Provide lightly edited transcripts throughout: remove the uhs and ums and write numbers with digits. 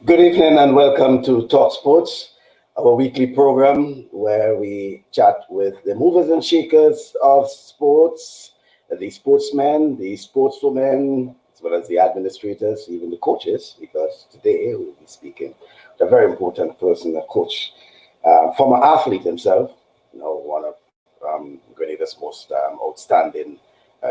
Good evening and welcome to TalkSports, our weekly program where we chat with the movers and shakers of sports, the sportsmen, the sportswomen, as well as the administrators, even the coaches, because today we'll be speaking with a very important person, a coach, former athlete himself, one of Grenada's most outstanding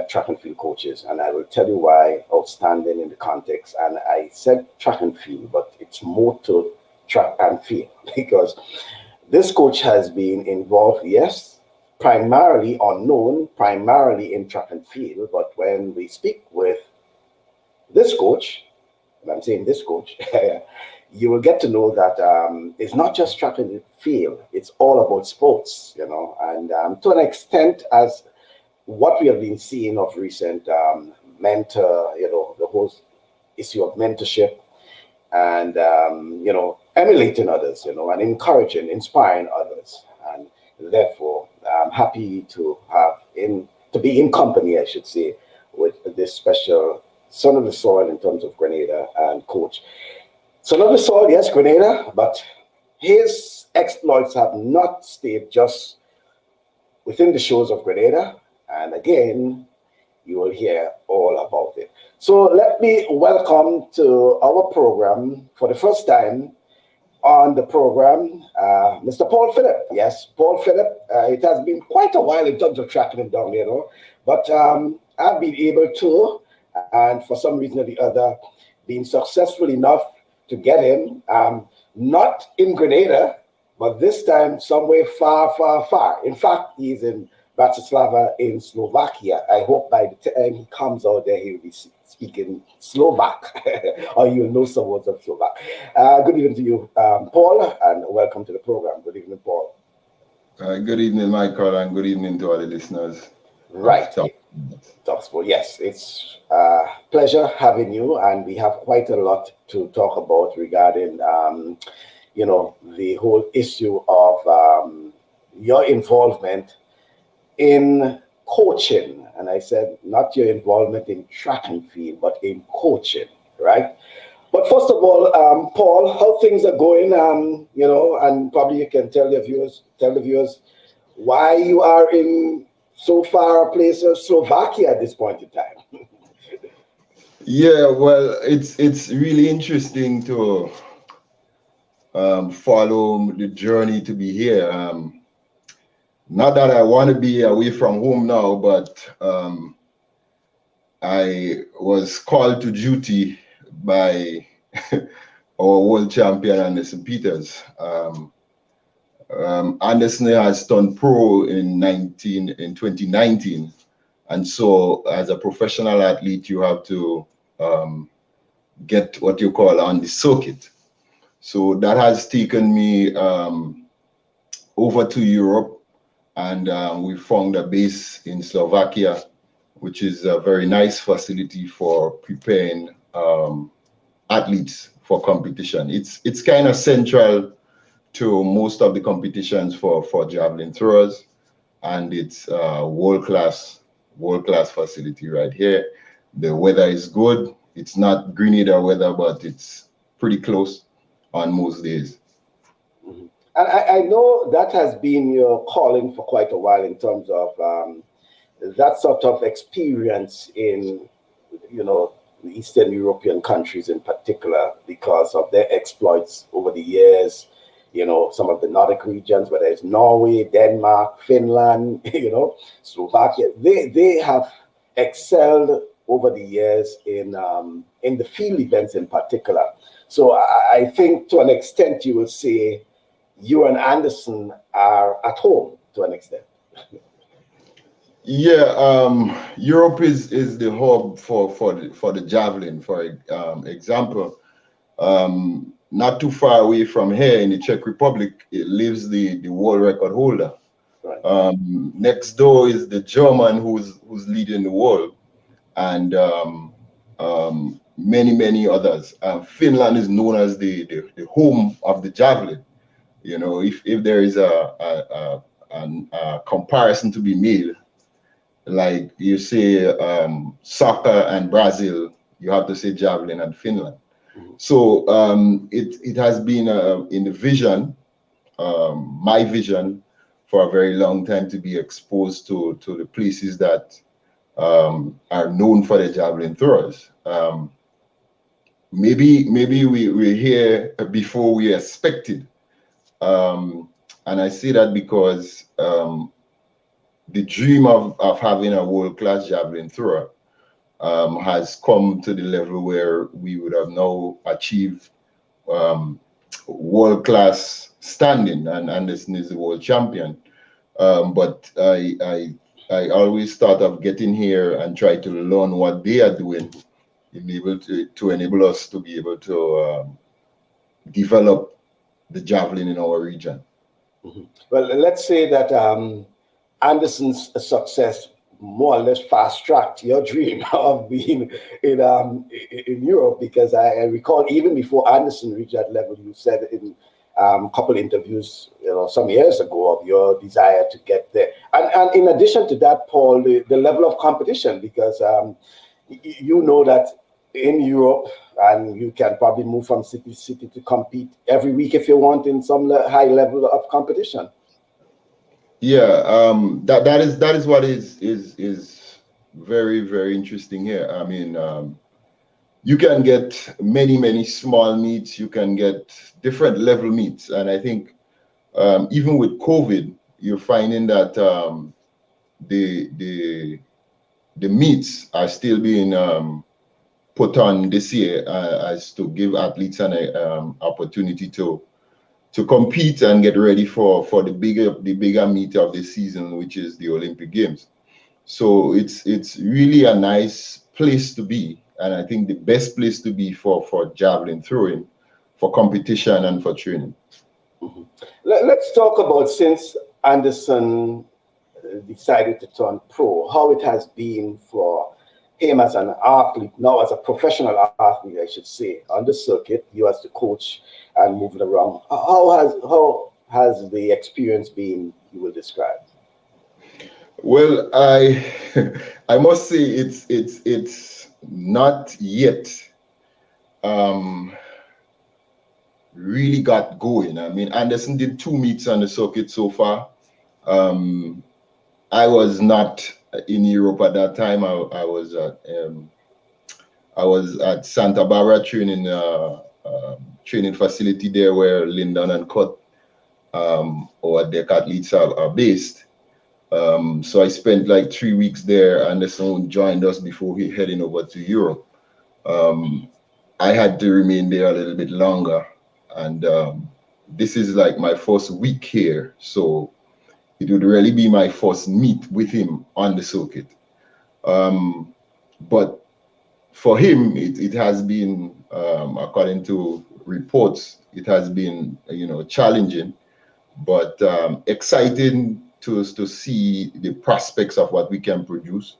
track and field coaches, and I will tell you why outstanding in the context. And I said track and field, but it's more to track and field because this coach has been involved, yes, primarily unknown, primarily in track and field. But when we speak with this coach, and I'm saying this coach, you will get to know that it's not just track and field, it's all about sports, and to an extent, as what we have been seeing of recent mentor, the whole issue of mentorship and, emulating others, and encouraging, inspiring others. And therefore, I'm happy to be in company, I should say, with this special son of the soil in terms of Grenada and coach. Son of the soil, yes, Grenada, but his exploits have not stayed just within the shores of Grenada. And again, you will hear all about it. So let me welcome to our program for the first time on the program, Mr. Paul Phillip. Yes, Paul Phillip. It has been quite a while in terms of tracking him down, but I've been able to, and for some reason or the other, been successful enough to get him, not in Grenada, but this time somewhere far, far, far. In fact, he's in Bratislava in Slovakia. I hope by the time he comes out there, he'll be speaking Slovak, or you'll know some words of Slovak. Good evening to you, Paul, and welcome to the program. Good evening, Paul. Good evening, Michael, and good evening to all the listeners. Right. TalkSports. Yes, it's a pleasure having you, and we have quite a lot to talk about regarding, the whole issue of your involvement in coaching. And I said, not your involvement in track and field, but in coaching, right? But first of all, Paul, how things are going, and probably you can tell the viewers why you are in so far a place of Slovakia at this point in time. Yeah, well, it's really interesting to follow the journey to be here. Not that I want to be away from home now, but I was called to duty by our world champion Anderson Peters. Anderson has turned pro in 2019, and so as a professional athlete, you have to get what you call on the circuit. So that has taken me over to Europe. And we found a base in Slovakia, which is a very nice facility for preparing athletes for competition. It's kind of central to most of the competitions for javelin throwers, and it's a world-class facility right here. The weather is good. It's not Grenada weather, but it's pretty close on most days. And I know that has been your calling for quite a while in terms of that sort of experience in, the Eastern European countries in particular, because of their exploits over the years, some of the Nordic regions, whether it's Norway, Denmark, Finland, Slovakia, they have excelled over the years in the field events in particular. So I think to an extent you will say, you and Anderson are at home to an extent. Yeah, Europe is the hub for the javelin. For example, not too far away from here in the Czech Republic, it lives the world record holder. Right. Next door is the German who's leading the world, and many others. Finland is known as the home of the javelin. If there is a comparison to be made, like you say soccer and Brazil, you have to say javelin and Finland. So it has been in the vision, my vision, for a very long time to be exposed to the places that are known for the javelin throwers. Maybe we're here before we expected. And I say that because the dream of having a world-class javelin thrower has come to the level where we would have now achieved world-class standing, and Anderson is the world champion. But I always thought of getting here and try to learn what they are doing, to enable us to be able to develop the javelin in our region. Well, let's say that Anderson's success more or less fast-tracked your dream of being in Europe, because I recall even before Anderson reached that level, you said in a couple of interviews, some years ago, of your desire to get there. And in addition to that, Paul, the level of competition, because you know that in Europe, and you can probably move from city to city to compete every week if you want in some high level of competition. Yeah, that is what is very, very interesting here. I mean, you can get many small meets, you can get different level meets, and I think even with COVID, you're finding that the meets are still being put on this year as to give athletes an opportunity to compete and get ready for the bigger meet of the season, which is the Olympic Games. So it's really a nice place to be, and I think the best place to be for javelin throwing, for competition and for training. Mm-hmm. Let's talk about, since Anderson decided to turn pro, how it has been for him as an athlete, now as a professional athlete, I should say, on the circuit, you as the coach and moving around. How has the experience been, you will describe? Well, I I must say it's not yet really got going. I mean, Anderson did 2 meets on the circuit so far. I was not in Europe at that time. I was at Santa Barbara training training facility there where Lindon and Cut or Decathletes are based. So I spent like 3 weeks there. Anderson joined us before he heading over to Europe. I had to remain there a little bit longer, and this is like my first week here, so it would really be my first meet with him on the circuit. But for him, it has been, according to reports, it has been challenging, but exciting to see the prospects of what we can produce.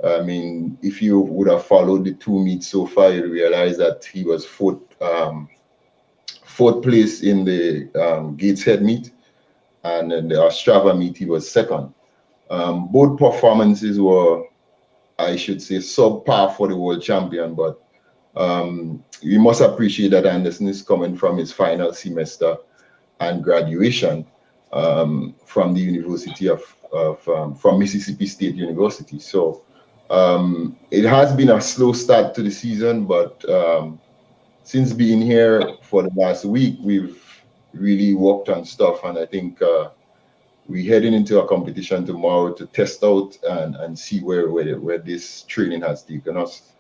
I mean, if you would have followed the 2 meets so far, you realize that he was fourth place in the Gateshead meet, and in the Ostrava meet he was second. Both performances were, I should say, subpar for the world champion, but we must appreciate that Anderson is coming from his final semester and graduation from the University from Mississippi State University. So it has been a slow start to the season, but since being here for the last week, we've really worked on stuff, and I think we're heading into a competition tomorrow to test out and see where this training has taken us.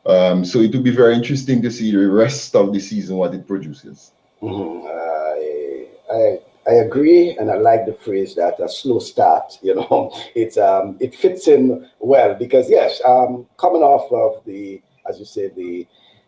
So it will be very interesting to see the rest of the season, what it produces. Mm-hmm. I agree, and I like the phrase that a slow start. It fits in well, because yes, coming off of the, as you say,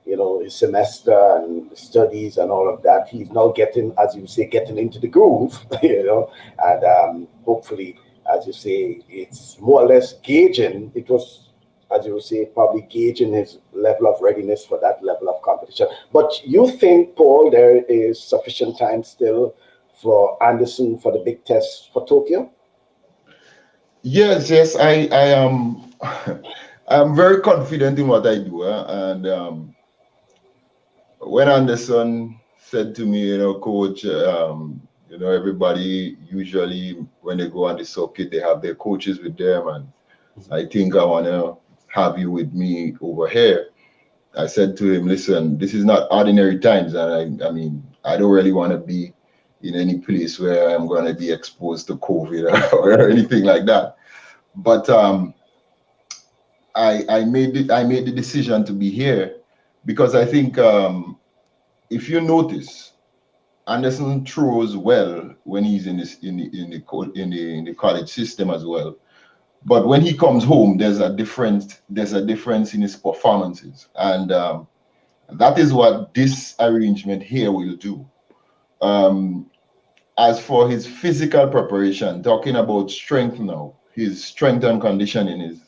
his semester and studies and all of that, he's now getting, as you say, getting into the groove, and hopefully, as you say, it's more or less gauging. It was, as you say, probably gauging his level of readiness for that level of competition. But you think, Paul, there is sufficient time still for Anderson for the big test for Tokyo? Yes, I am. I'm very confident in what I do, and when Anderson said to me, coach, everybody usually when they go on the circuit, they have their coaches with them, and I think I want to have you with me over here. I said to him, listen, this is not ordinary times, and I mean, I don't really want to be in any place where I'm going to be exposed to COVID or anything like that. But I made the decision to be here because I think if you notice, Anderson throws well when he's in the college system as well. But when he comes home, there's a difference in his performances, and that is what this arrangement here will do. As for his physical preparation, talking about strength now, his strength and conditioning is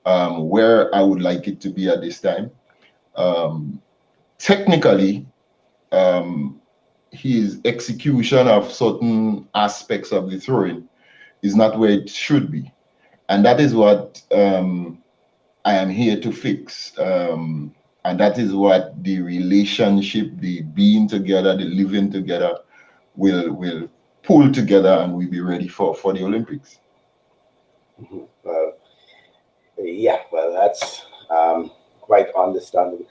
where I would like it to be at this time. Technically, his execution of certain aspects of the throwing is not where it should be. And that is what I am here to fix. And that is what the relationship, the being together, the living together will pull together, and we'll be ready for the Olympics. Well, yeah, well, that's quite understandable.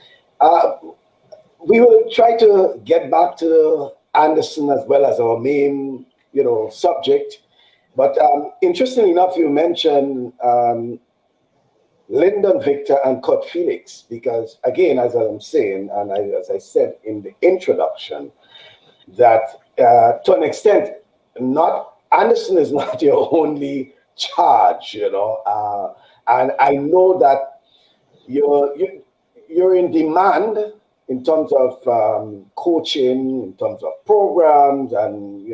We will try to get back to Anderson as well as our main, subject. But interestingly enough, you mentioned Lindon Victor and Kurt Felix, because again, as I'm saying, and as I said in the introduction, that to an extent, Anderson is not your only charge, and I know that you're in demand in terms of coaching, in terms of programs, and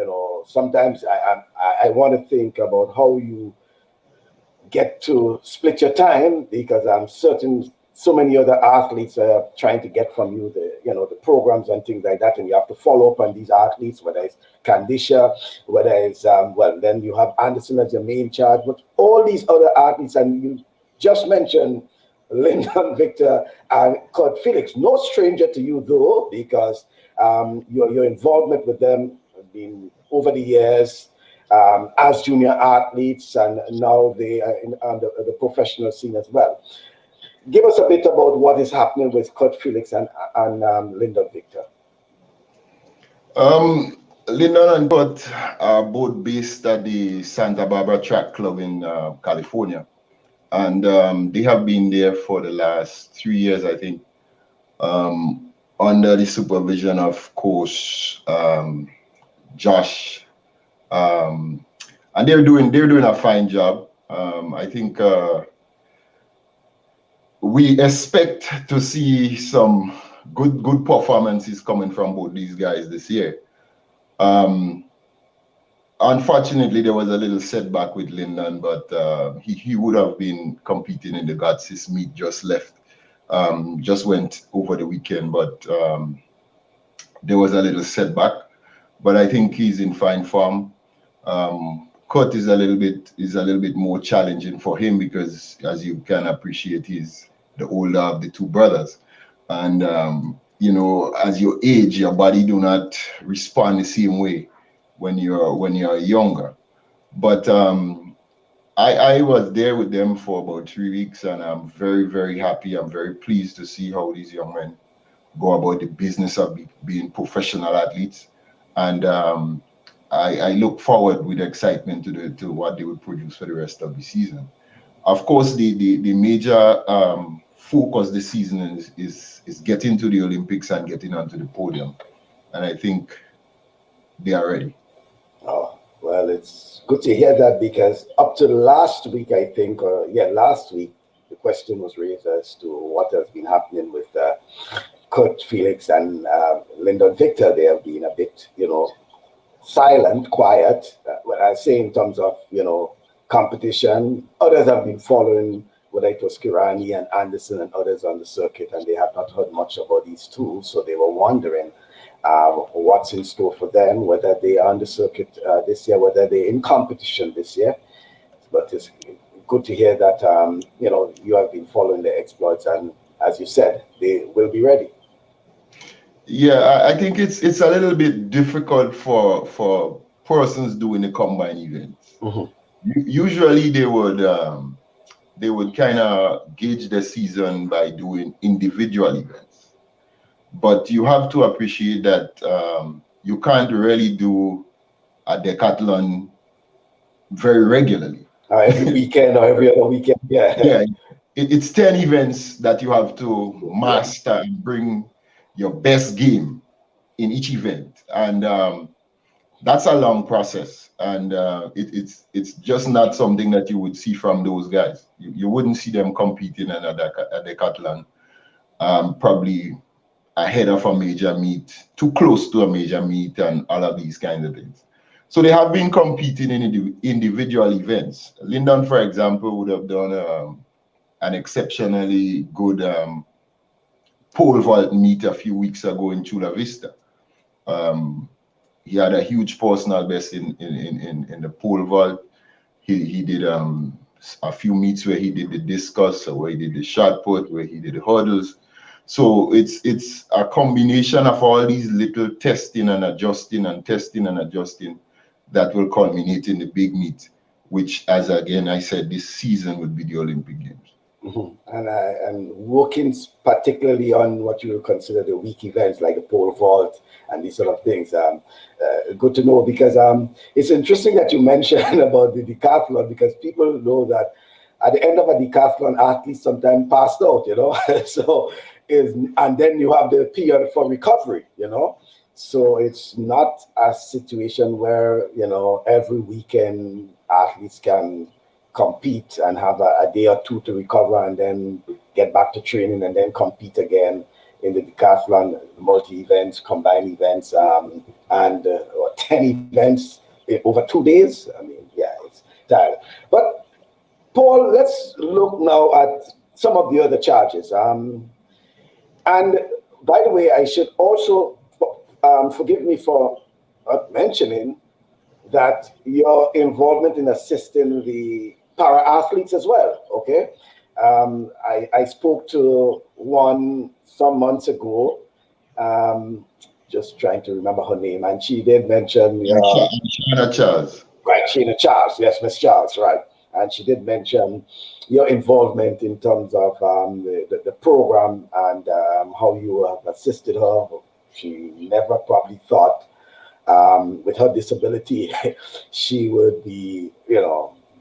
sometimes I want to think about how you get to split your time, because I'm certain so many other athletes are trying to get from you the programs and things like that, and you have to follow up on these athletes, whether it's Kandisha, whether it's then you have Anderson as your main charge, but all these other athletes, and you just mentioned Lindon Victor and Kurt Felix, no stranger to you though, because your involvement with them has been over the years as junior athletes, and now they are on the professional scene as well. Give us a bit about what is happening with Kurt Felix and Lindon Victor. Lindon and Kurt are both based at the Santa Barbara Track Club in California. And they have been there for the last 3 years, I think, under the supervision of Coach Josh. And they're doing a fine job. I think we expect to see some good performances coming from both these guys this year. Unfortunately, there was a little setback with Lindon, but he would have been competing in the Godsis meet just went over the weekend, but there was a little setback. But I think he's in fine form. Kurt is a little bit more challenging for him because, as you can appreciate, he's the older of the two brothers, and as you age, your body do not respond the same way when you're younger. But I was there with them for about 3 weeks, and I'm very, very happy. I'm very pleased to see how these young men go about the business of being professional athletes, and I look forward with excitement to what they will produce for the rest of the season. Of course, the major focus this season is getting to the Olympics and getting onto the podium, and I think they are ready. Oh, well, it's good to hear that, because up to last week, I think, last week, the question was raised as to what has been happening with Kurt Felix and Lindon Victor. They have been a bit, silent, quiet. When I say in terms of, competition, others have been following, whether it was Kirani and Anderson and others on the circuit, and they have not heard much about these two, so they were wondering what's in store for them, whether they are on the circuit this year, whether they're in competition this year. But it's good to hear that you have been following the exploits, and as you said, they will be ready. Yeah, I think it's a little bit difficult for persons doing the combine events. Usually they would kind of gauge the season by doing individual events, but you have to appreciate that you can't really do a decathlon very regularly. Every weekend or every other weekend. Yeah, it's 10 events that you have to master and bring your best game in each event, and that's a long process, and it's just not something that you would see from those guys. You wouldn't see them competing in a decathlon probably ahead of a major meet, too close to a major meet, and all of these kinds of things. So they have been competing in individual events. Lindon, for example, would have done an exceptionally good pole vault meet a few weeks ago in Chula Vista. He had a huge personal best in the pole vault. He did a few meets where he did the discus, or where he did the shot put, where he did the hurdles. So it's a combination of all these little testing and adjusting and testing and adjusting that will culminate in the big meet, which, as again I said, this season would be the Olympic Games. And working particularly on what you would consider the weak events like the pole vault and these sort of things. Good to know, because it's interesting that you mentioned about the decathlon, because people know that at the end of a decathlon, athletes sometimes passed out, so and then you have the period for recovery, so it's not a situation where, every weekend athletes can compete and have a day or two to recover and then get back to training and then compete again in the decathlon, multi-events, combined events, and 10 events over 2 days. I mean, yeah, it's tired. But Paul, let's look now at some of the other charges. And by the way, I should also forgive me for mentioning that your involvement in assisting the para-athletes as well, okay? I spoke to one some months ago, just trying to remember her name, and she did mention... Sheena Charles. Right, Sheena Charles, yes, Miss Charles, right. And she did mention your involvement in terms of the program and how you have assisted her. She never probably thought with her disability she would be,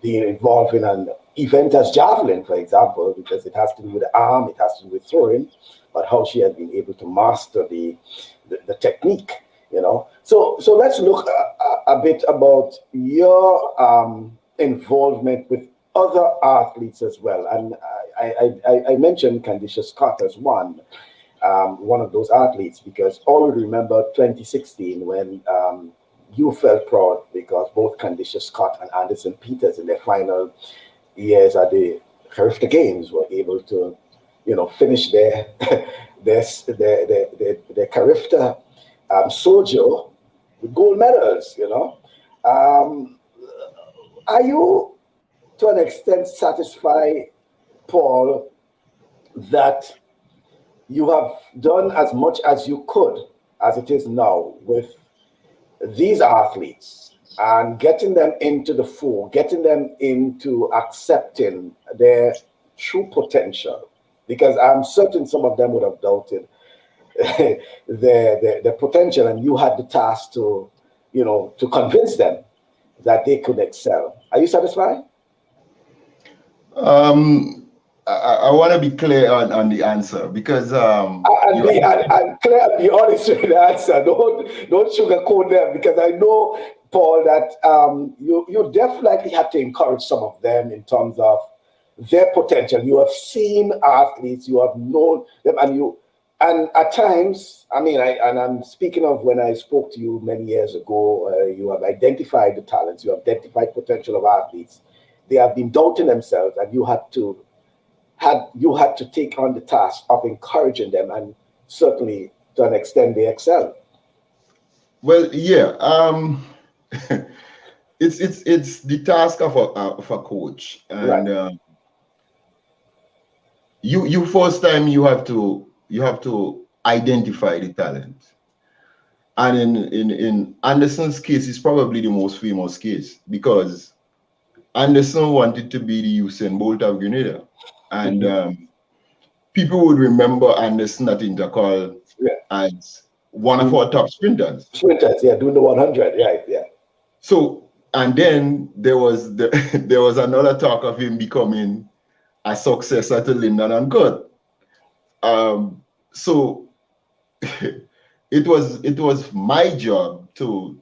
being involved in an event as Javelin, for example, because it has to do with the arm, it has to do with throwing, but how she has been able to master the technique, So let's look a bit about your involvement with other athletes as well. And I mentioned Candicia Scott as one of those athletes, because all remember 2016 when you felt proud because both Candicia Scott and Anderson Peters in their final years at the Carifta Games were able to, finish their Carifta sojo with gold medals, Are you, to an extent, satisfied, Paul, that you have done as much as you could, as it is now, with these athletes and getting them into the fore, getting them into accepting their true potential? Because I'm certain some of them would have doubted their potential, and you had the task to, to convince them that they could excel. Are you satisfied? I want to be clear on the answer, because I'm clear and be honest with the answer. Don't sugarcoat them, because I know, Paul, that you definitely have to encourage some of them in terms of their potential. You have seen athletes, you have known them, and at times, I'm speaking of when I spoke to you many years ago, you have identified the talents, you have identified potential of athletes. They have been doubting themselves, and you had to take on the task of encouraging them, and certainly to an extent they excel. Well, yeah, it's the task of a coach, and right. You first time you have to identify the talent. And in Anderson's case, it's probably the most famous case because Anderson wanted to be the Usain Bolt of Grenada. And people would remember Anderson at Intercol as one of our top sprinters. Sprinters, yeah, doing the 100, yeah. So, and then there was there was another talk of him becoming a successor to Lindon and Kurt. So it was my job to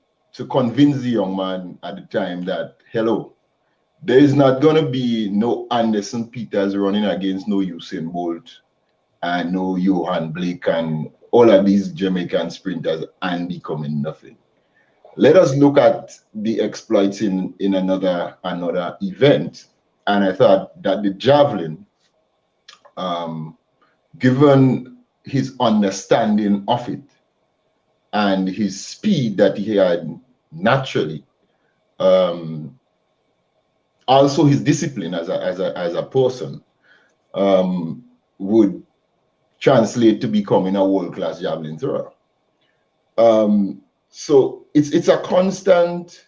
convince the young man at the time that, hello, there is not going to be no Anderson Peters running against no Usain Bolt and no Johan Blake and all of these Jamaican sprinters and becoming nothing. Let us look at the exploits in another event. And I thought that the Javelin, given his understanding of it and his speed that he had naturally, also his discipline as a person, would translate to becoming a world-class javelin thrower. So it's a constant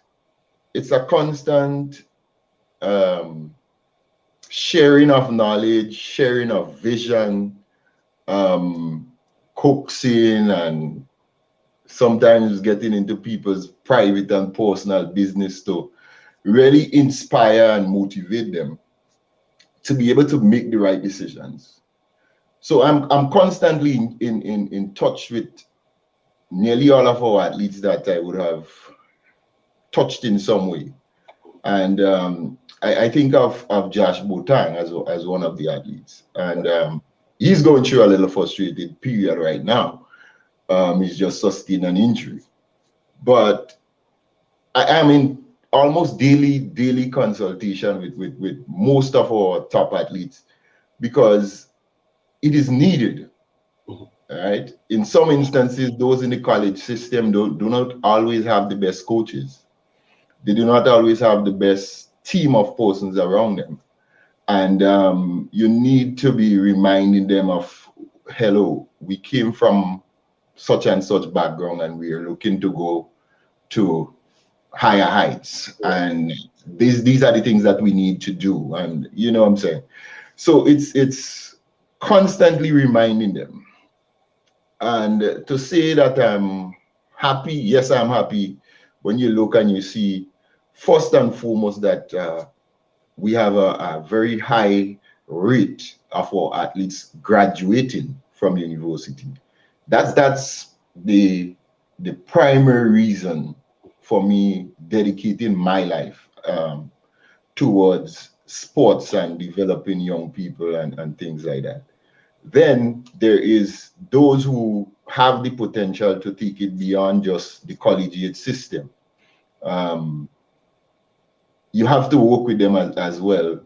sharing of knowledge, sharing of vision, coaxing, and sometimes getting into people's private and personal business to really inspire and motivate them to be able to make the right decisions. So I'm constantly in touch with nearly all of our athletes that I would have touched in some way. And I think of Josh Botang as one of the athletes. And he's going through a little frustrated period right now. He's just sustained an injury. But I am in almost daily consultation with most of our top athletes because it is needed. Right? In some instances, those in the college system do not always have the best coaches. They do not always have the best team of persons around them. And you need to be reminding them of, hello, we came from such and such background and we are looking to go to higher heights. And these are the things that we need to do. And you know what I'm saying? So it's constantly reminding them. And to say that I'm happy, yes, I'm happy when you look and you see, first and foremost, that we have a very high rate of our athletes graduating from university. That's the primary reason for me dedicating my life towards sports and developing young people and things like that. Then there is those who have the potential to take it beyond just the collegiate system. You have to work with them as well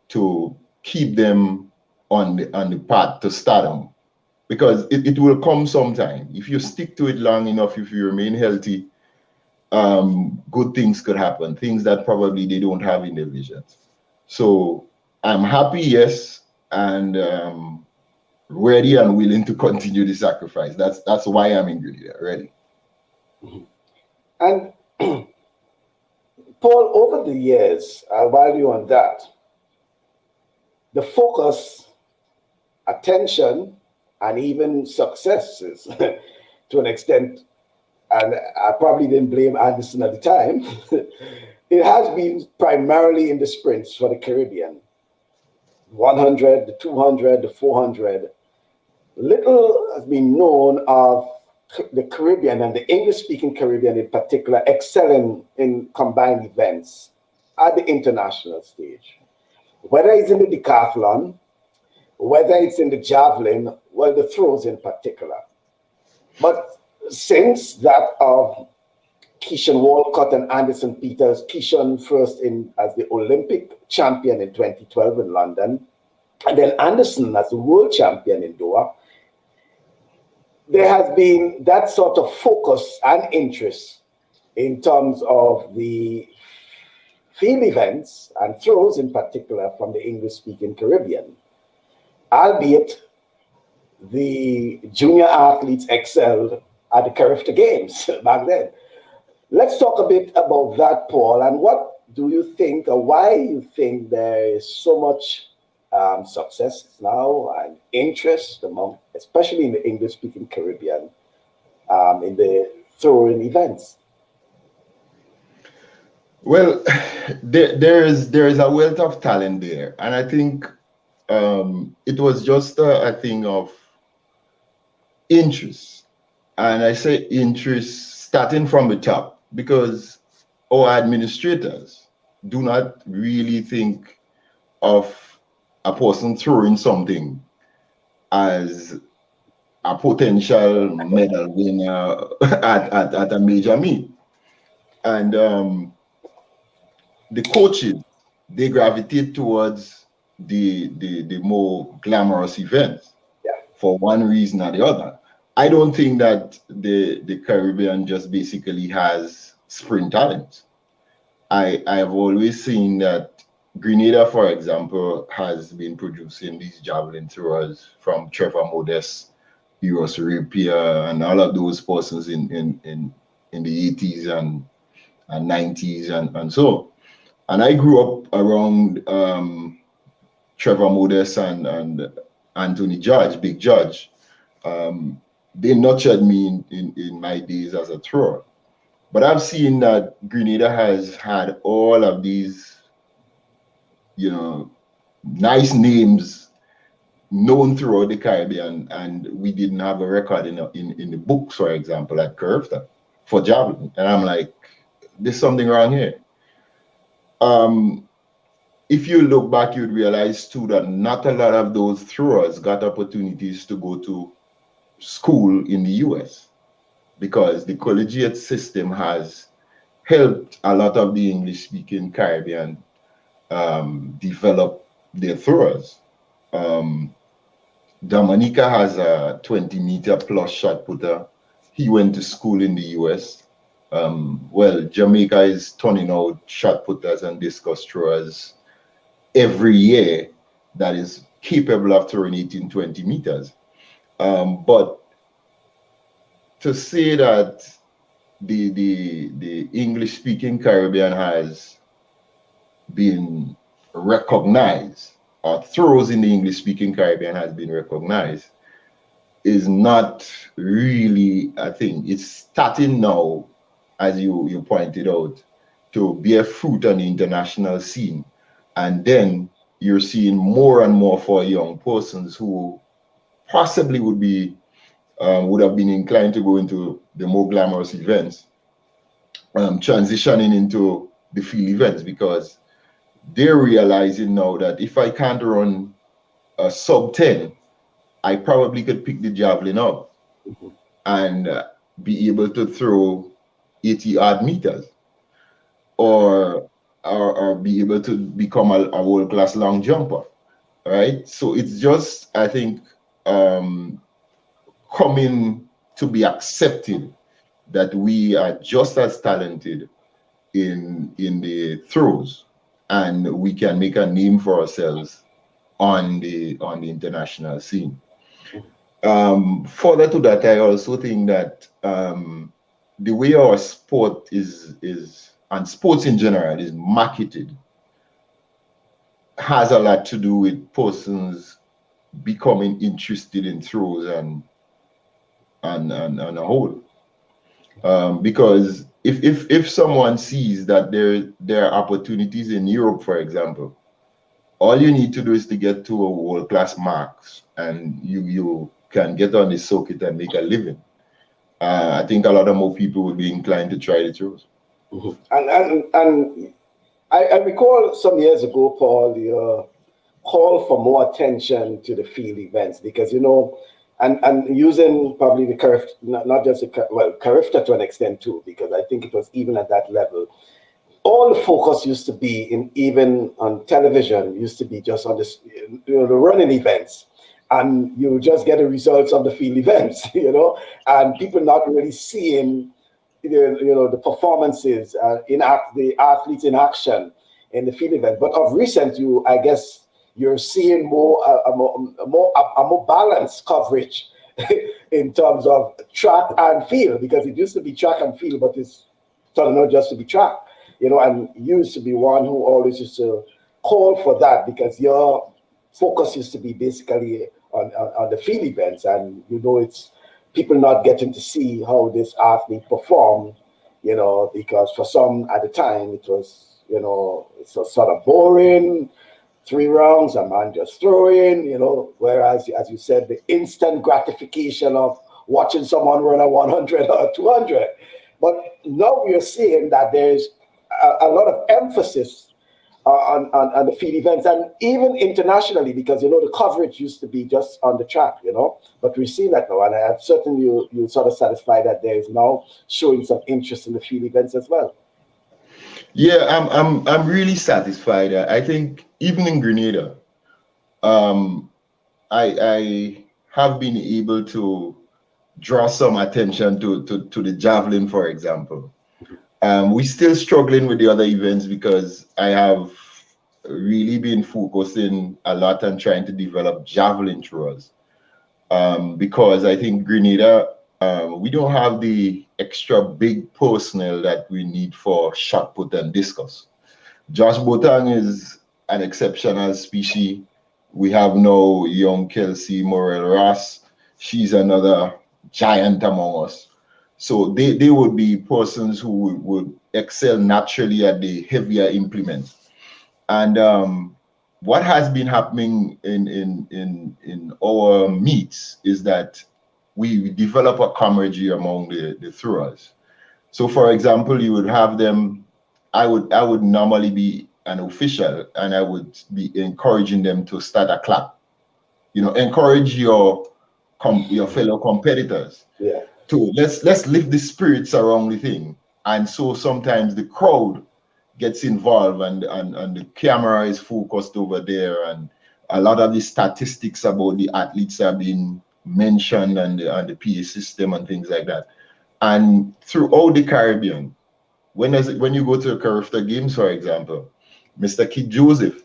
to keep them on the path to stardom, because it will come sometime. If you stick to it long enough, if you remain healthy, good things could happen, things that probably they don't have in their vision. So I'm happy, yes, and ready and willing to continue the sacrifice. That's why I'm in Grenada, ready. And Paul, over the years, while you're on that, the focus, attention, and even successes to an extent, and I probably didn't blame Anderson at the time, it has been primarily in the sprints for the Caribbean. 100, the 200, the 400. Little has been known of the Caribbean and the English-speaking Caribbean in particular excelling in combined events at the international stage. Whether it's in the decathlon, whether it's in the javelin, well, the throws in particular. But since that of Keishon Walcott and Anderson Peters, Keishon first as the Olympic champion in 2012 in London, and then Anderson as the world champion in Doha, there has been that sort of focus and interest in terms of the field events and throws in particular from the English-speaking Caribbean, albeit the junior athletes excelled at the Carifta Games back then. Let's talk a bit about that, Paul, and what do you think, or why you think there is so much success now and interest among, especially in the English-speaking Caribbean, in the throwing events? Well, there is a wealth of talent there, and I think it was just a thing of interest, and I say interest starting from the top, because our administrators do not really think of a person throwing something as a potential medal winner at a major meet. And the coaches, they gravitate towards the more glamorous events for one reason or the other. I don't think that the Caribbean just basically has sprint talent. I've always seen that Grenada, for example, has been producing these javelin throwers from Trevor Modest, Eros Rapier, and all of those persons in the 80s and 90s and so. And I grew up around Trevor Modest and Anthony Judge, Big Judge. They nurtured me in my days as a thrower. But I've seen that Grenada has had all of these, nice names known throughout the Caribbean, and we didn't have a record in the books, for example, at Carifta for javelin. And I'm like, there's something wrong here. If you look back, you'd realize too that not a lot of those throwers got opportunities to go to school in the US, because the collegiate system has helped a lot of the English-speaking Caribbean develop their throwers. Dominica has a 20-meter plus shot putter. He went to school in the US. Well, Jamaica is turning out shot putters and discus throwers every year that is capable of throwing 18, 20 meters. But to say that the English-speaking Caribbean has been recognized, or throws in the English-speaking Caribbean has been recognized, is not really a thing. It's starting now, as you pointed out, to bear fruit on the international scene. And then you're seeing more and more for young persons who possibly would have been inclined to go into the more glamorous events, transitioning into the field events, because they're realizing now that if I can't run a sub 10, I probably could pick the javelin up and be able to throw 80 odd meters, or be able to become a world-class long jumper, right? So it's just, I think, coming to be accepted that we are just as talented in the throws, and we can make a name for ourselves on the international scene. Further to that, I also think that the way our sport is and sports in general is marketed has a lot to do with persons becoming interested in throws and a whole. Because if someone sees that there are opportunities in Europe, for example, all you need to do is to get to a world-class marks, and you can get on the circuit and make a living. I think a lot of more people would be inclined to try the throws. And I recall some years ago, Paul, the call for more attention to the field events, because and using probably the Carifta, not just Carifta to an extent too, because I think it was even at that level. All the focus used to be even on television, used to be just on this, the running events, and you just get the results of the field events, and people not really seeing, the performances the athletes in action in the field event. But of recent, I guess you're seeing a more balanced coverage in terms of track and field, because it used to be track and field, but it's turning out just to be track, and you used to be one who always used to call for that, because your focus used to be basically on the field events, and it's people not getting to see how this athlete performed, because for some at the time it was, it's a sort of boring 3 rounds, a man just throwing, whereas, as you said, the instant gratification of watching someone run a 100 or 200. But now we are seeing that there's a lot of emphasis on the field events, and even internationally, because the coverage used to be just on the track, but we're seeing that now, and I'm certain you sort of satisfied that there is now showing some interest in the field events as well. Yeah, I'm really satisfied. I think even in Grenada, I have been able to draw some attention to the javelin, for example. We're still struggling with the other events because I have really been focusing a lot on trying to develop javelin throwers. Because I think Grenada, we don't have the extra big personnel that we need for shot put and discus. Josh Botang is an exceptional species. We have now young Kelsey Morel Ross. She's another giant among us. So they would be persons who would excel naturally at the heavier implements. And what has been happening in our meets is that we develop a camaraderie among the throwers. So, for example, you would have them. I would normally be an official, and I would be encouraging them to start a clap. Encourage your fellow competitors. Yeah. To let's lift the spirits around the thing. And so sometimes the crowd gets involved, and the camera is focused over there, and a lot of the statistics about the athletes are being mentioned, and the PA system and things like that. And throughout the Caribbean, when you go to the Carifta Games, for example, Mr. Kid Joseph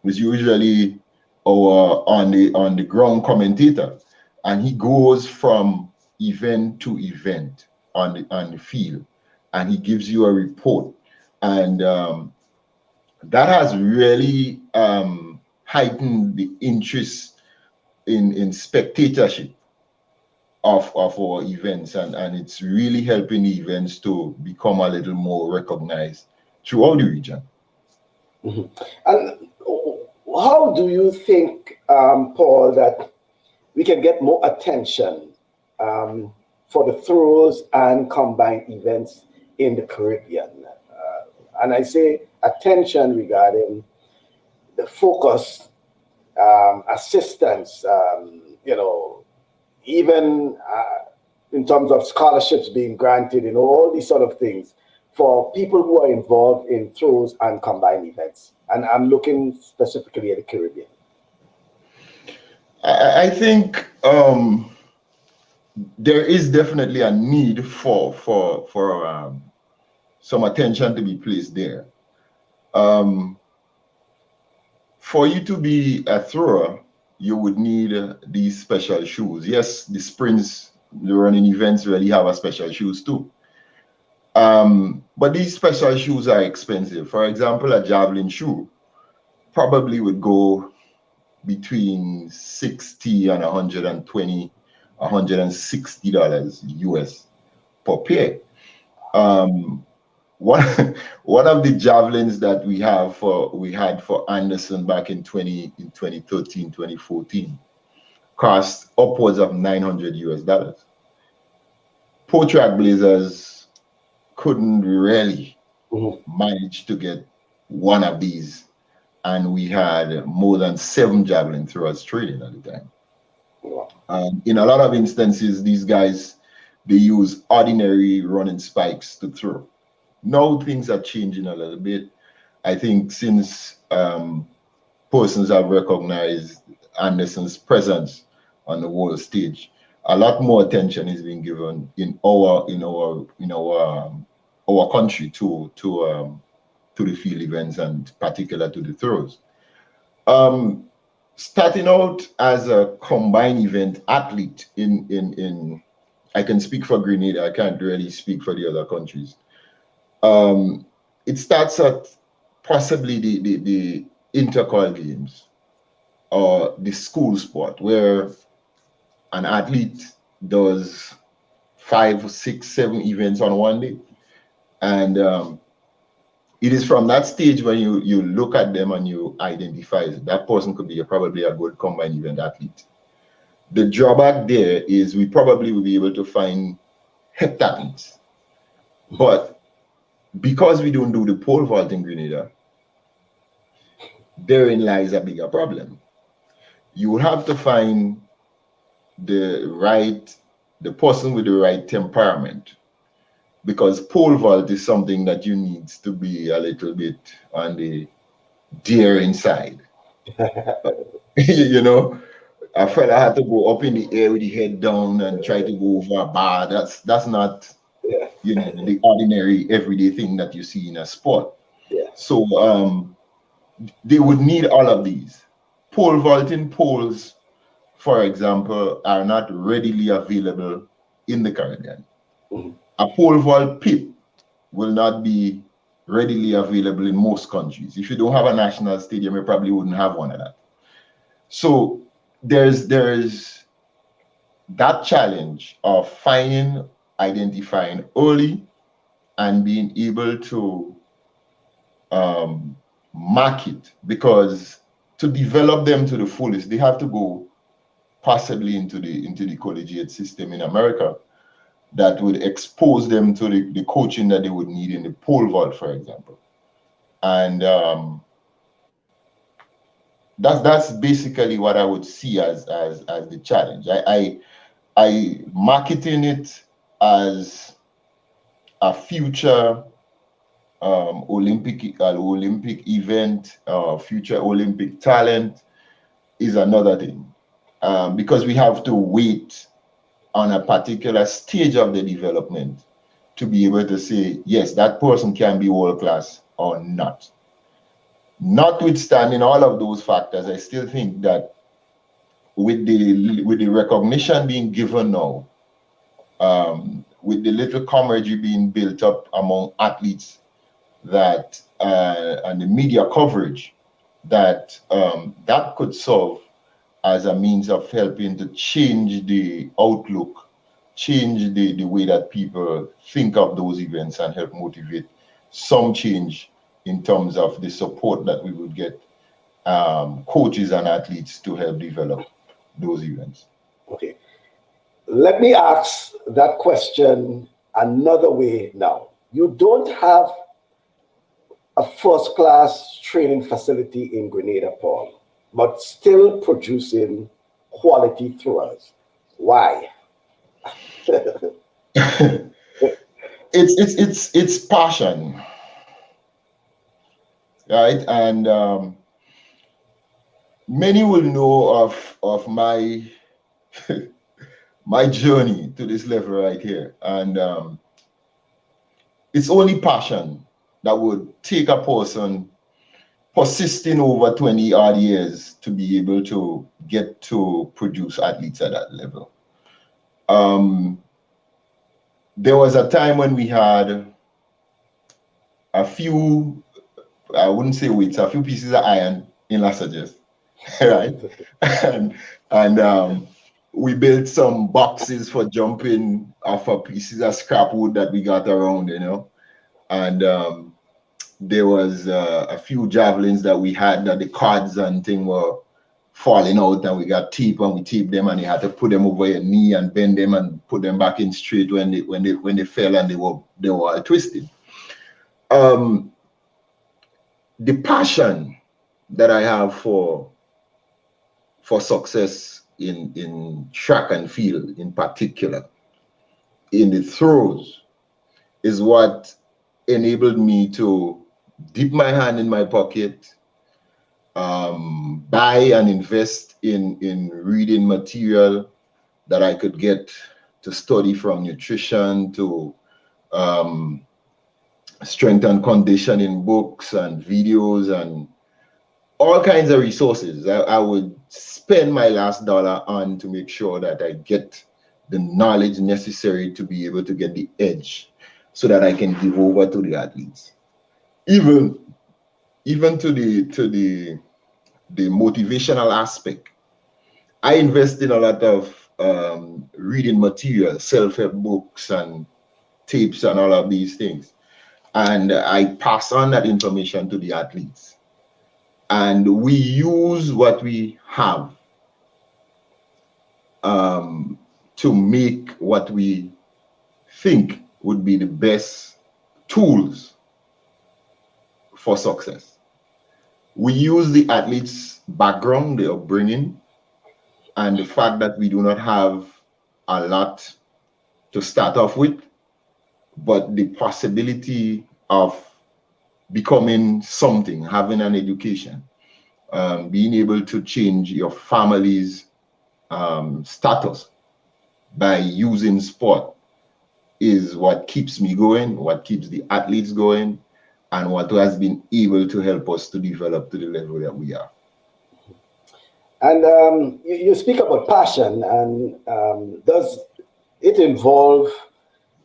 is usually our on the ground commentator, and he goes from event to event on the field, and he gives you a report, and that has really heightened the interest in spectatorship of our events, and it's really helping the events to become a little more recognized throughout the region. Mm-hmm. And how do you think, Paul, that we can get more attention for the throws and combined events in the Caribbean? And I say attention regarding the focus, assistance, even in terms of scholarships being granted, all these sort of things for people who are involved in throws and combined events. And I'm looking specifically at the Caribbean. I think there is definitely a need for some attention to be placed there. For you to be a thrower, you would need these special shoes. Yes, the sprints, the running events really have a special shoes too. But these special shoes are expensive. For example, a javelin shoe probably would go between $60 and $120, $160 US per pair. One of the javelins that we had for Anderson back in 2013, 2014 cost upwards of $900 US. Pro Track Blazers couldn't really manage to get one of these, and we had more than 7 javelin throwers trading at the time. In a lot of instances, these guys, they use ordinary running spikes to throw. Now things are changing a little bit. I think since persons have recognized Anderson's presence on the world stage, a lot more attention is being given in our country to the field events, and particular to the throws. starting out as a combined event athlete in I can speak for Grenada, I can't really speak for the other countries. It starts at possibly the intercol games or the school sport, where an athlete does 5, 6, 7 events on one day. And it is from that stage when you look at them and you identify that person could be probably a good combined event athlete. The drawback there is we probably will be able to find heptathletes, but because we don't do the pole vault in Grenada, therein lies a bigger problem. You will have to find the person with the right temperament, because pole vault is something that you need to be a little bit on the daring side. You know, a fella had to go up in the air with the head down and try to go over a bar. That's not, you know, the ordinary everyday thing that you see in a sport. So they would need all of these. Pole vaulting poles, for example, are not readily available in the Caribbean. A pole vault pit will not be readily available in most countries. If you don't have a national stadium, you probably wouldn't have one of that. So there's that challenge of identifying early and being able to market, because to develop them to the fullest, they have to go possibly into the collegiate system in America that would expose them to the coaching that they would need in the pole vault, for example. And that's basically what I would see as the challenge. I marketing it as a future Olympic event, future Olympic talent is another thing, because we have to wait on a particular stage of the development to be able to say, yes, that person can be world class or not. Notwithstanding all of those factors, I still think that with the recognition being given now, with the little camaraderie being built up among athletes, that and the media coverage, that that could serve as a means of helping to change the outlook, change the way that people think of those events, and help motivate some change in terms of the support that we would get coaches and athletes to help develop those events. Okay. Let me ask that question another way now. You don't have a first-class training facility in Grenada, Paul, but still producing quality throwers. Why? It's passion, right? And many will know of my my journey to this level right here, and it's only passion that would take a person persisting over 20 odd years to be able to get to produce athletes at that level. There was a time when we had a few, I wouldn't say weights, a few pieces of iron in Lassages, right? and we built some boxes for jumping off of pieces of scrap wood that we got around, you know. And there was a few javelins that we had that the cords and thing were falling out, and we got tape and we taped them, and you had to put them over your knee and bend them and put them back in straight when they fell and they were all twisted. The passion that I have for success in track and field in particular, in the throws, is what enabled me to dip my hand in my pocket, buy and invest in reading material that I could get to study, from nutrition to strength and conditioning books and videos and all kinds of resources. I would spend my last dollar on to make sure that I get the knowledge necessary to be able to get the edge so that I can give over to the athletes. Even to the motivational aspect. I invest in a lot of reading material, self-help books and tapes and all of these things. And I pass on that information to the athletes. And we use what we have to make what we think would be the best tools for success. We use the athletes' background, their upbringing, and the fact that we do not have a lot to start off with, but the possibility of becoming something, having an education, being able to change your family's status by using sport is what keeps me going, what keeps the athletes going, and what has been able to help us to develop to the level that we are. And you speak about passion, and does it involve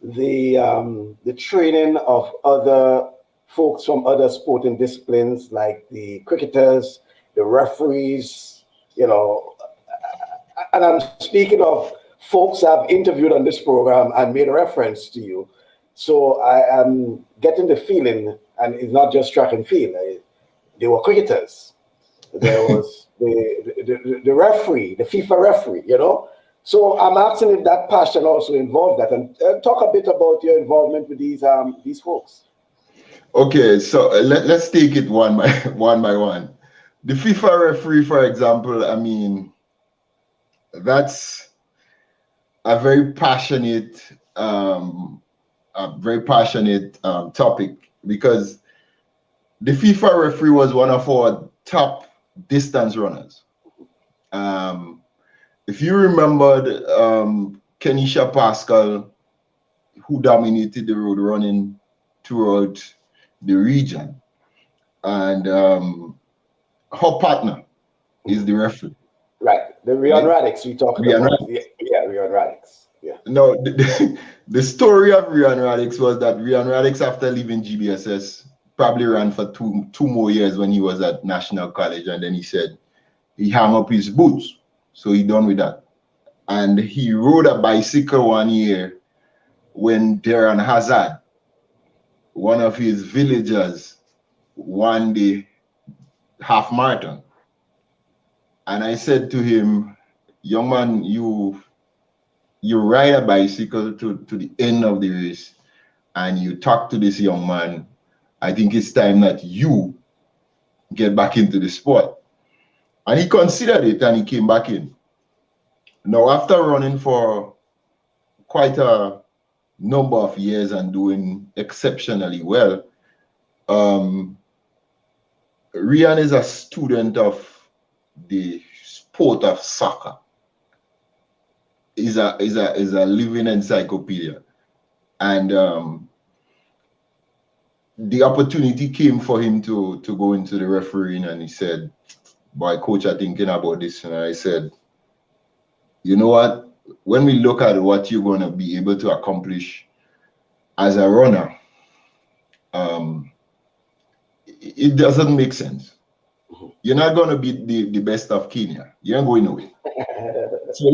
the training of other folks from other sporting disciplines, like the cricketers, the referees, you know? And I'm speaking of folks I've interviewed on this program and made a reference to you. So I am getting the feeling, and it's not just track and field. They were cricketers. There was the referee, the FIFA referee, you know. So I'm asking if that passion also involved that, and talk a bit about your involvement with these folks. Okay, so let's take it one by one. The FIFA referee, for example, I mean, that's a very passionate topic, because the FIFA referee was one of our top distance runners. If you remembered Kenisha Pascal, who dominated the road running throughout the region, and her partner is the referee. Right, the Rion Radix we talked about. Yeah, Rion Radix. Yeah. No, the story of Rion Radix was that Rion Radix, after leaving GBSS, probably ran for two more years when he was at National College, and then he said he hung up his boots, so he done with that. And he rode a bicycle one year when Darren Hazard, one of his villagers, won the half marathon. And I said to him, young man, you ride a bicycle to the end of the race and you talk to this young man. I think it's time that you get back into the sport. And he considered it and he came back in. Now, after running for quite a number of years and doing exceptionally well, Rian is a student of the sport of soccer. Is a living encyclopedia, and the opportunity came for him to go into the refereeing, and he said, "Boy, coach, I'm thinking about this." And I said, "You know what? When we look at what you're going to be able to accomplish as a runner, it doesn't make sense. You're not going to be the best of Kenya. You're not going away. So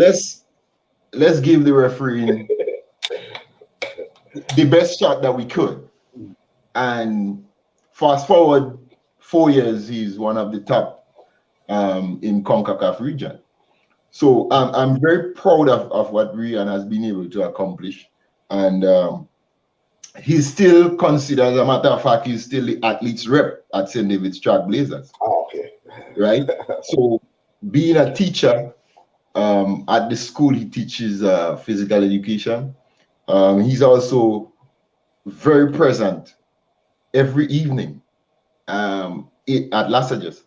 let's give the refereeing the best shot that we could." And fast forward 4 years, he's one of the top in CONCACAF region. So I'm very proud of what Rian has been able to accomplish. And he's still considered, as a matter of fact, he's still the athletes rep at St. David's Track Blazers. Oh, okay. Right? So being a teacher at the school, he teaches physical education. He's also very present every evening at Lassages,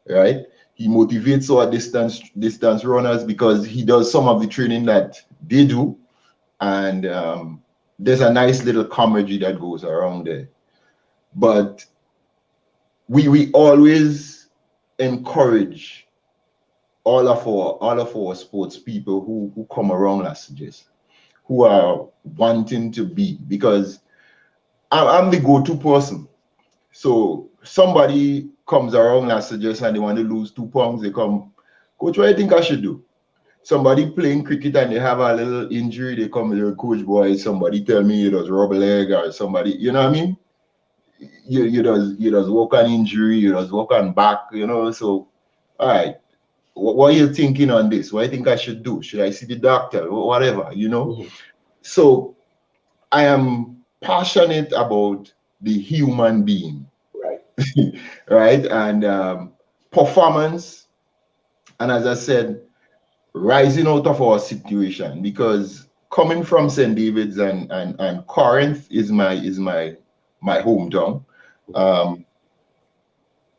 right? He motivates our distance runners because he does some of the training that they do, and there's a nice little camaraderie that goes around there. But we always encourage all of our sports people who come around us, just who are wanting to be, because I'm the go-to person. So somebody comes around and suggests and they want to lose 2 pounds, they come, coach, what do you think I should do? Somebody playing cricket and they have a little injury, they come with coach, boy, somebody tell me it was rubber leg, or somebody, you know what I mean? You does work on injury, you does work on back, you know. So all right, what are you thinking on this? What do you think I should do? Should I see the doctor? Whatever, you know. Mm-hmm. So I am passionate about the human being, Right. right? And performance, and as I said, rising out of our situation, because coming from St. David's and Corinth is my hometown.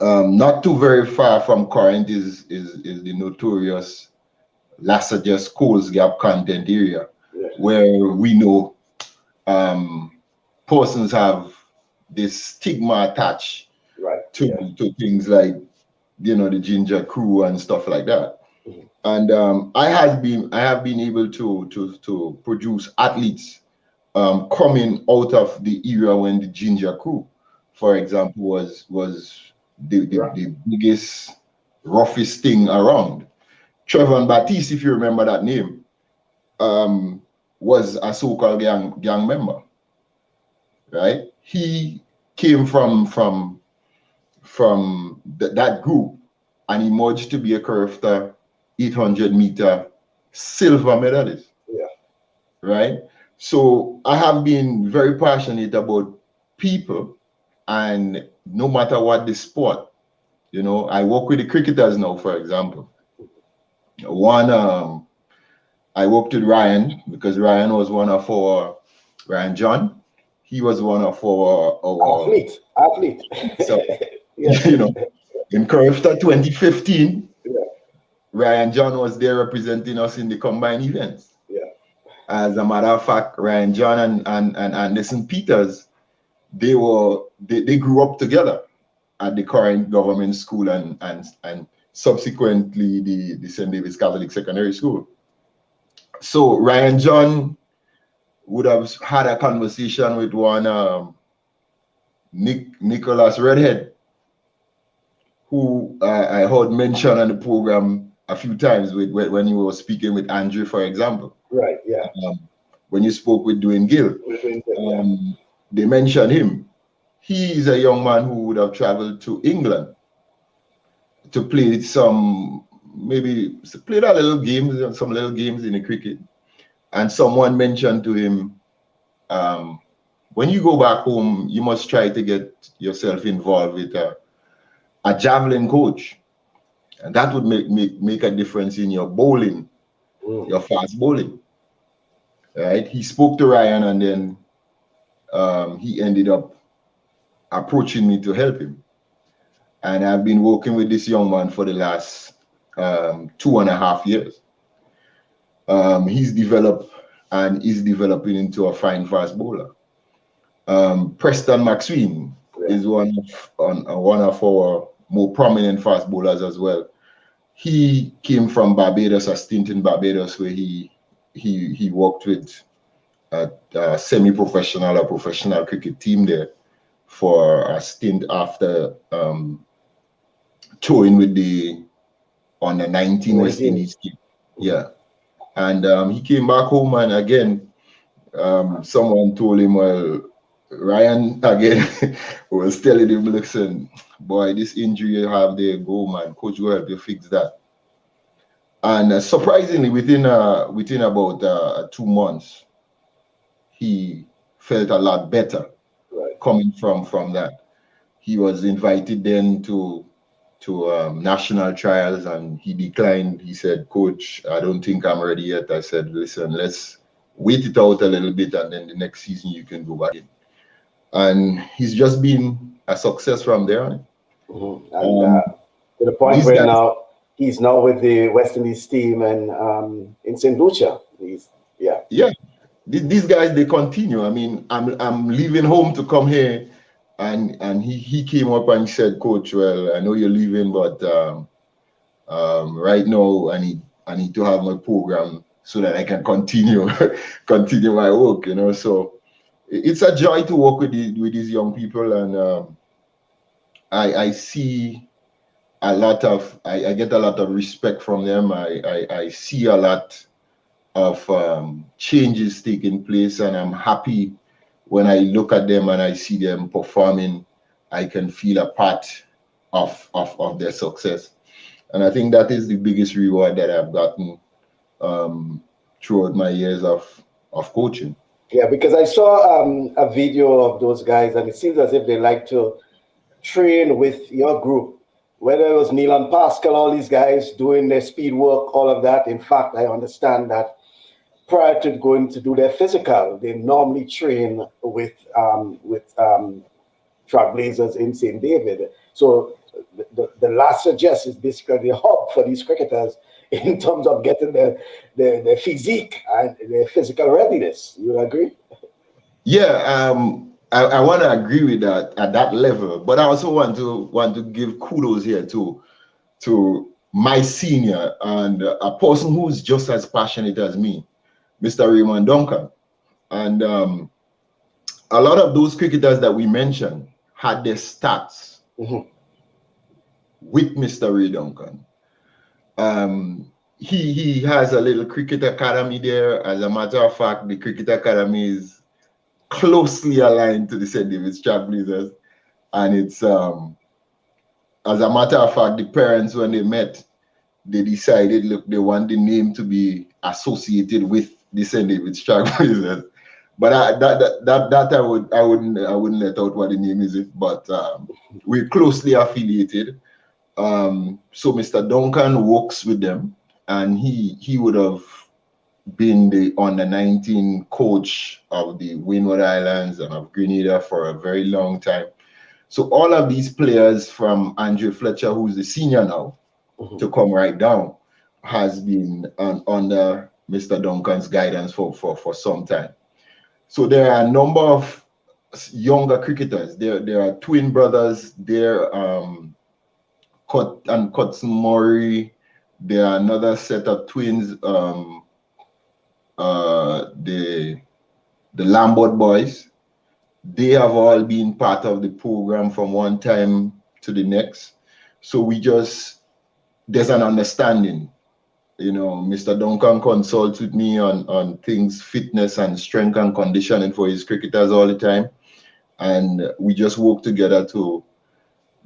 Not too very far from Corinth is the notorious Lassages Coles Gap content area, where we know persons have this stigma attached to things like, you know, the ginger crew and stuff like that. Mm-hmm. And I have been able to produce athletes coming out of the era when the ginger crew, for example, was the biggest, roughest thing around. Trevor Baptiste, if you remember that name, was a so-called gang member, right? He came from that group and emerged to be a curved 800-meter silver medalist. Yeah. Right? So I have been very passionate about people, and no matter what the sport, you know, I work with the cricketers now, for example. I worked with Ryan, because Ryan was one of our, Ryan John, he was one of our athlete. So, you know, in Curvesta 2015, Ryan John was there representing us in the combined events. Yeah. As a matter of fact, Ryan John and Anderson Peters, they grew up together at the current government school and subsequently the St. David's Catholic Secondary School. So Ryan John would have had a conversation with one Nicholas Redhead, who I heard mentioned on the program a few times when you were speaking with Andrew, for example. Right, yeah. When you spoke with Dwayne Gill, they mentioned him. He is a young man who would have traveled to England to play some little games in the cricket. And someone mentioned to him, when you go back home, you must try to get yourself involved with a javelin coach. And that would make a difference in your bowling, your fast bowling. Right? He spoke to Ryan, and then he ended up approaching me to help him. And I've been working with this young man for the last 2.5 years. He's developed and is developing into a fine fast bowler. Preston McSween is one of our more prominent fast bowlers as well. He came from Barbados, a stint in Barbados where he worked with a semi-professional or professional cricket team there for a stint after touring with the under 19 West Indies team. Yeah. And he came back home, and again, someone told him, well, Ryan again was telling him, listen, boy, this injury you have there, go, man, coach will help you fix that. And surprisingly, within about 2 months, he felt a lot better coming from that. He was invited then to national trials, and he declined. He said, coach, I don't think I'm ready yet. I said, listen, let's wait it out a little bit, and then the next season you can go back in. And he's just been a success from there. Mm-hmm. And to the point where now he's now with the West Indies team and in St. Lucia. These guys, they continue. I mean, I'm leaving home to come here, and he came up and he said, coach, well, I know you're leaving, but Right now, I need to have my program so that I can continue continue my work. You know, so it's a joy to work with these young people, and I see a lot of I get a lot of respect from them. I see a lot of changes taking place, and I'm happy when I look at them and I see them performing. I can feel a part of their success, and I think that is the biggest reward that I've gotten throughout my years of coaching. Yeah, because I saw a video of those guys, and it seems as if they like to train with your group, whether it was Neil and Pascal, all these guys doing their speed work, all of that. In fact, I understand that prior to going to do their physical, they normally train with Trailblazers in St. David. So the last suggest is basically the hub for these cricketers in terms of getting their physique and their physical readiness. You agree? Yeah, I want to agree with that at that level, but I also want to give kudos here to my senior and a person who's just as passionate as me, Mr. Raymond Duncan. And a lot of those cricketers that we mentioned had their stats with Mr. Ray Duncan. He has a little cricket academy there. As a matter of fact, the cricket academy is closely aligned to the St. David's Trailblazers, and it's as a matter of fact, the parents, when they met, they decided, look, they want the name to be associated with the St. David's Trailblazers. But I wouldn't let out what the name is, but we're closely affiliated. So Mr. Duncan works with them, and he would have been the under-19 coach of the Windward Islands and of Grenada for a very long time. So all of these players, from Andrew Fletcher, who's the senior now, to come right down, has been under Mr. Duncan's guidance for some time. So there are a number of younger cricketers. There are twin brothers there, Cotson Murray. There are another set of twins, the Lambert boys. They have all been part of the program from one time to the next. So there's an understanding. You know, Mr. Duncan consults with me on things, fitness and strength and conditioning for his cricketers all the time. And we just work together to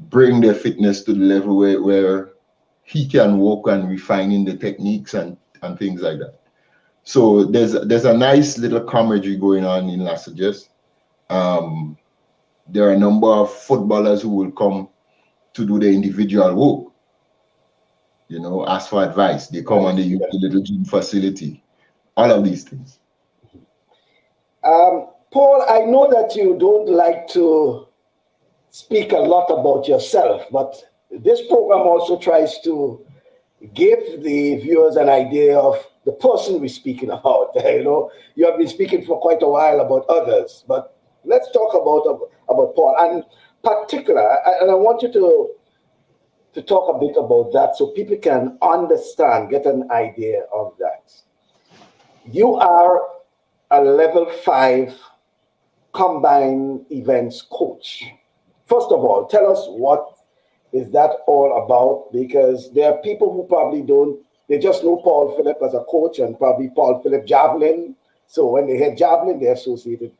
bring their fitness to the level where he can work on refining the techniques and things like that. So there's a nice little camaraderie going on in Las Vegas. There are a number of footballers who will come to do the individual work. You know, ask for advice. They come and they use the little gym facility. All of these things. Paul, I know that you don't like to speak a lot about yourself, but this program also tries to give the viewers an idea of the person we're speaking about. You know, you have been speaking for quite a while about others, but let's talk about Paul, and particular, and I want you to talk a bit about that so people can understand, get an idea of that. You are a level 5 combined events coach. First of all, tell us what is that all about, because there are people who probably they just know Paul Phillip as a coach and probably Paul Phillip Javelin. So when they hear Javelin, they're associated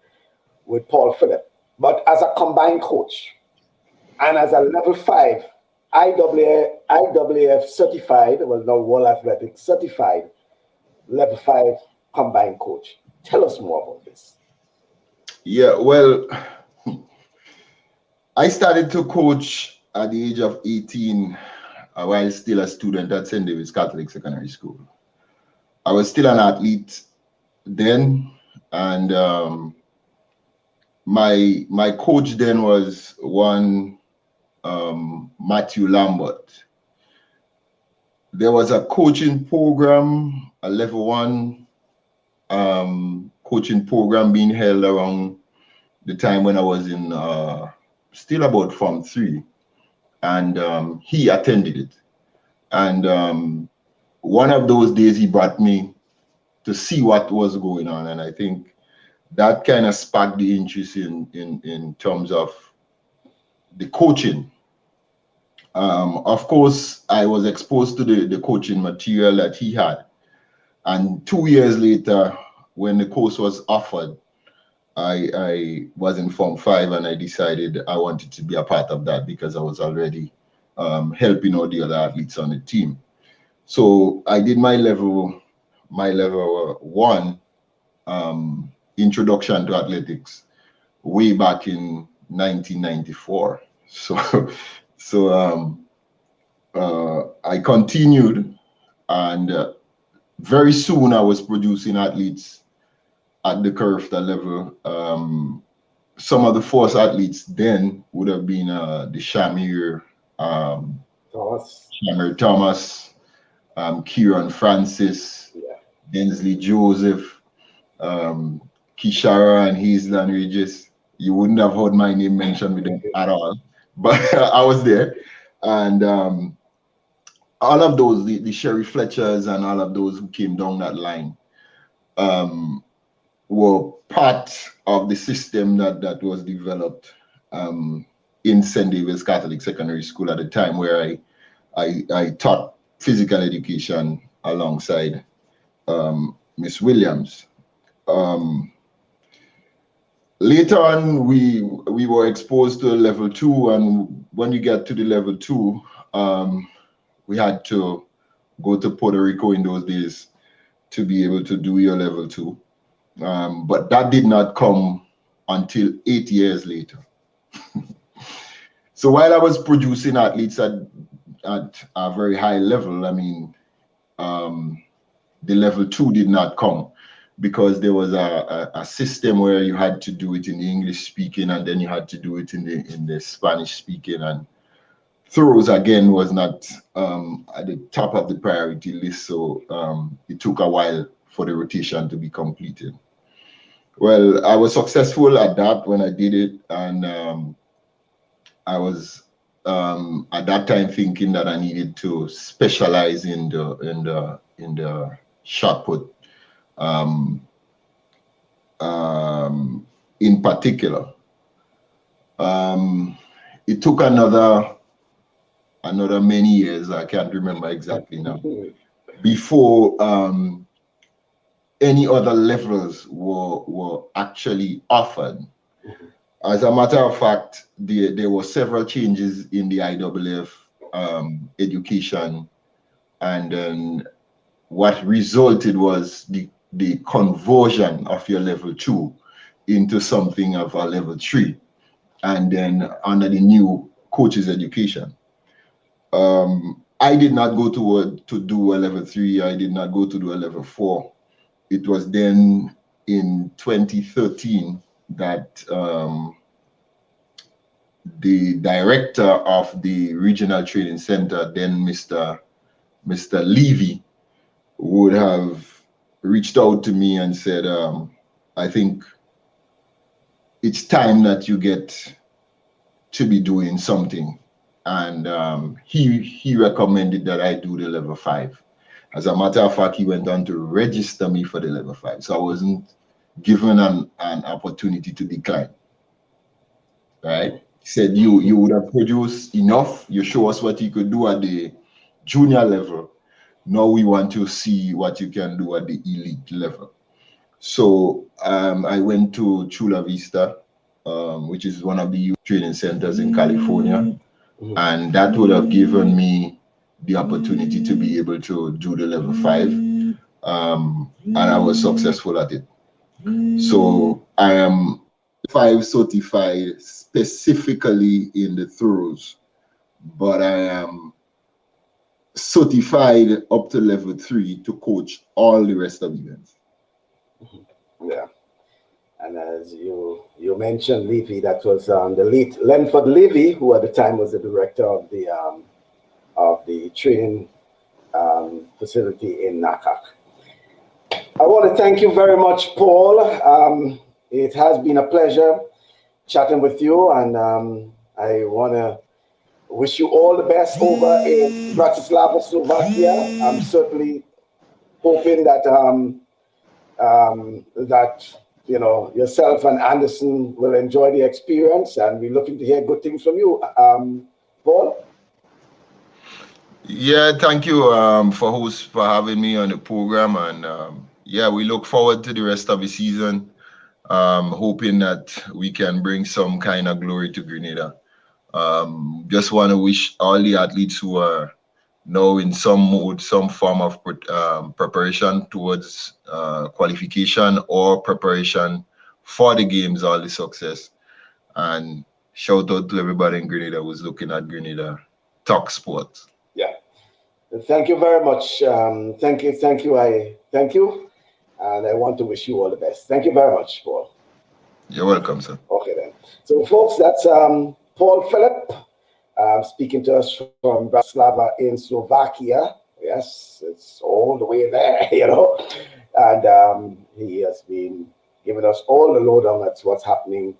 with Paul Phillip. But as a combined coach and as a level 5 IAAF certified, well, now World Athletics certified level 5 combined coach. Tell us more about this. Yeah, well, I started to coach at the age of 18 while still a student at St. David's Catholic Secondary School. I was still an athlete then, and my coach then was one Matthew Lambert. There was a coaching program, a level 1 coaching program being held around the time when I was in still about Form 3, and he attended it. And one of those days he brought me to see what was going on, and I think that kind of sparked the interest in terms of the coaching. Of course, I was exposed to the coaching material that he had, and 2 years later, when the course was offered, I was in Form 5, and I decided I wanted to be a part of that because I was already helping all the other athletes on the team. So I did my level 1 introduction to athletics way back in 1994. So I continued, and very soon I was producing athletes at the Curfta level. Some of the first athletes then would have been the Shamir Thomas, Kieran Francis, Densley Joseph, Kishara and Hazeland Regis. You wouldn't have heard my name mentioned with them at all, but I was there. And all of those, the Sherry Fletchers and all of those who came down that line, were part of the system that was developed in St. David's Catholic Secondary School at the time, where I taught physical education alongside Miss Williams. Later on, we were exposed to level 2, and when you get to the level 2, we had to go to Puerto Rico in those days to be able to do your level 2. But that did not come until 8 years later. So while I was producing athletes at a very high level, I mean, the level 2 did not come, because there was a system where you had to do it in the English speaking, and then you had to do it in the Spanish speaking, and throws again was not at the top of the priority list. So it took a while for the rotation to be completed. Well, I was successful at that when I did it, and I was at that time thinking that I needed to specialize in the shot put, in particular. It took another many years, I can't remember exactly now, before any other levels were actually offered. As a matter of fact, there were several changes in the IAAF education, and then what resulted was the conversion of your level 2 into something of a level 3, and then under the new coaches education. I did not go to do a level 3. I did not go to do a level 4. It was then in 2013 that the director of the regional training center, then Mr. Levy, would have reached out to me and said, I think it's time that you get to be doing something. And he recommended that I do the level 5. As a matter of fact, he went on to register me for the level 5. So I wasn't given an opportunity to decline. Right? He said, you would have produced enough. You show us what you could do at the junior level. Now we want to see what you can do at the elite level. So I went to Chula Vista, which is one of the youth training centers in California. And that would have given me the opportunity to be able to do the level 5. And I was successful at it. So I am 5 certified specifically in the throws, but I am certified up to level 3 to coach all the rest of the events. Yeah. And as you mentioned, Levy, that was the late Lenford Levy, who at the time was the director of the training facility in Nakak. I want to thank you very much, Paul. It has been a pleasure chatting with you, and I want to Wish you all the best over in Bratislava, Slovakia. I'm certainly hoping that that yourself and Anderson will enjoy the experience, and we're looking to hear good things from you, Paul. Yeah, thank you for having me on the program, and yeah, we look forward to the rest of the season. Hoping that we can bring some kind of glory to Grenada. Just want to wish all the athletes who are now in some mode, some form of preparation towards qualification or preparation for the games, all the success. And shout out to everybody in Grenada who's looking at Grenada TalkSports. Yeah. Thank you very much. Thank you. I thank you. And I want to wish you all the best. Thank you very much, Paul. You're welcome, sir. Okay, then. So, folks, that's Paul Phillip speaking to us from Bratislava in Slovakia. Yes, it's all the way there, And he has been giving us all the lowdown at what's happening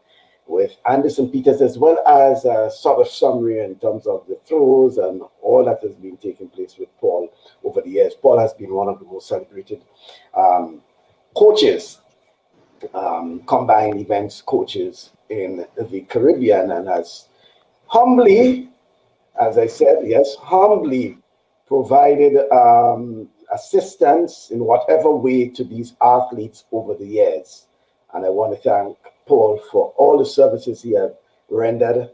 with Anderson Peters, as well as a sort of summary in terms of the throws and all that has been taking place with Paul over the years. Paul has been one of the most celebrated coaches, combined events coaches in the Caribbean, and has humbly, as I said, yes, humbly provided assistance in whatever way to these athletes over the years. And I want to thank Paul for all the services he has rendered,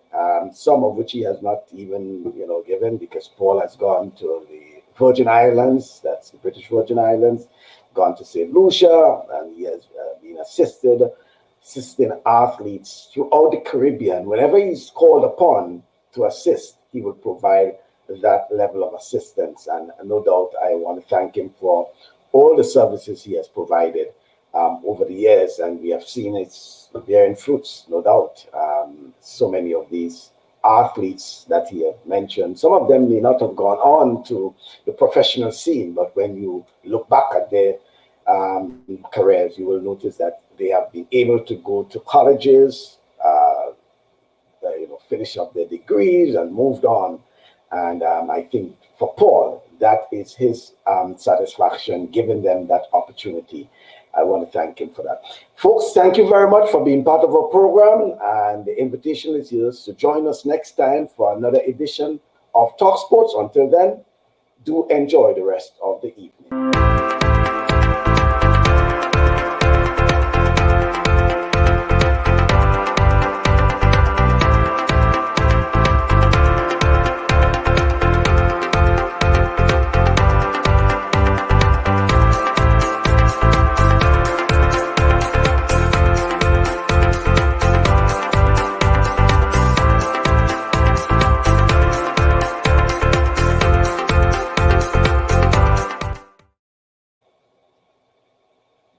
some of which he has not even, given, because Paul has gone to the Virgin Islands, that's the British Virgin Islands, gone to St. Lucia, and he has been assisting athletes throughout the Caribbean. Whenever he's called upon to assist, he will provide that level of assistance. And no doubt, I want to thank him for all the services he has provided over the years, and we have seen it bearing fruits, no doubt. So many of these athletes that he have mentioned, some of them may not have gone on to the professional scene, but when you look back at their careers, you will notice that they have been able to go to colleges, finish up their degrees and moved on. And I think for Paul, that is his satisfaction, giving them that opportunity. I want to thank him for that. Folks, thank you very much for being part of our program. And the invitation is yours to join us next time for another edition of TalkSports. Until then, do enjoy the rest of the evening.